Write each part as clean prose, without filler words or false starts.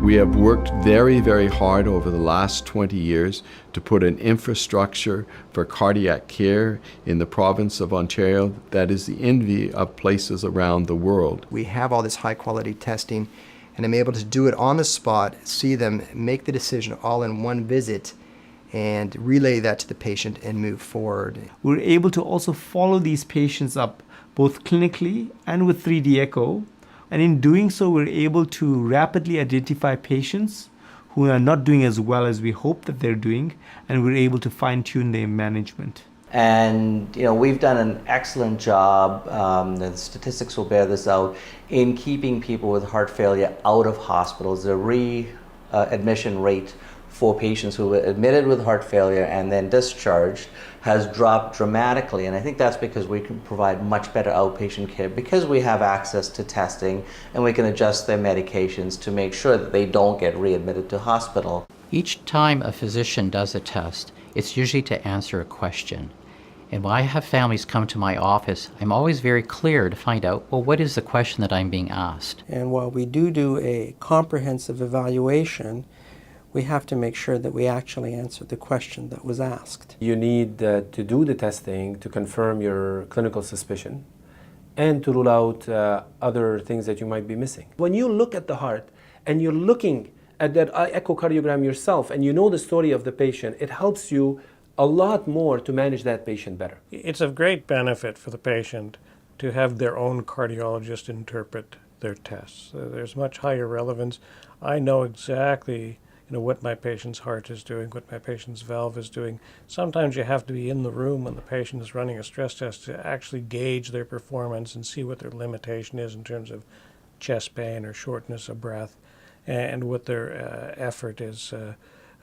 We have worked very, very hard over the last 20 years to put an infrastructure for cardiac care in the province of Ontario that is the envy of places around the world. We have all this high quality testing, and I'm able to do it on the spot, see them make the decision all in one visit, and relay that to the patient and move forward. We're able to also follow these patients up both clinically and with 3D echo. And in doing so, we're able to rapidly identify patients who are not doing as well as we hope that they're doing, and we're able to fine-tune their management. And we've done an excellent job, the statistics will bear this out, in keeping people with heart failure out of hospitals. The readmission rate for patients who were admitted with heart failure and then discharged has dropped dramatically, and I think that's because we can provide much better outpatient care because we have access to testing and we can adjust their medications to make sure that they don't get readmitted to hospital. Each time a physician does a test, it's usually to answer a question. And when I have families come to my office, I'm always very clear to find out, well, what is the question that I'm being asked? And while we do a comprehensive evaluation, we have to make sure that we actually answer the question that was asked. You need to do the testing to confirm your clinical suspicion and to rule out other things that you might be missing. When you look at the heart and you're looking at that echocardiogram yourself and you know the story of the patient, it helps you a lot more to manage that patient better. It's of great benefit for the patient to have their own cardiologist interpret their tests. There's much higher relevance. I know exactly what my patient's heart is doing, what my patient's valve is doing. Sometimes you have to be in the room when the patient is running a stress test to actually gauge their performance and see what their limitation is in terms of chest pain or shortness of breath and what their effort is.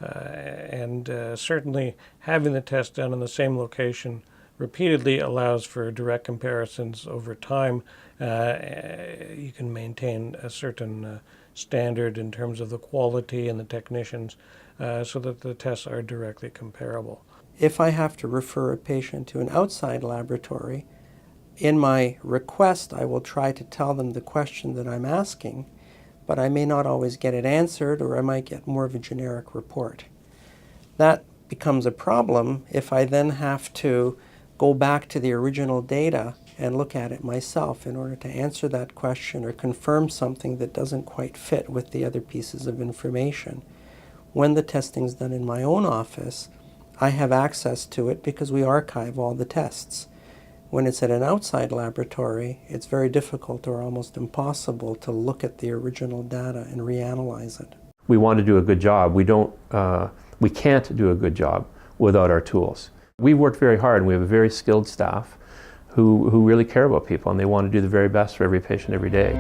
Certainly having the test done in the same location repeatedly allows for direct comparisons over time. You can maintain a certain standard in terms of the quality and the technicians so that the tests are directly comparable. If I have to refer a patient to an outside laboratory, in my request I will try to tell them the question that I'm asking, but I may not always get it answered, or I might get more of a generic report. That becomes a problem if I then have to go back to the original data and look at it myself in order to answer that question or confirm something that doesn't quite fit with the other pieces of information. When the testing's done in my own office, I have access to it because we archive all the tests. When it's at an outside laboratory, it's very difficult or almost impossible to look at the original data and reanalyze it. We want to do a good job. We can't do a good job without our tools. We've worked very hard and we have a very skilled staff who really care about people and they want to do the very best for every patient every day.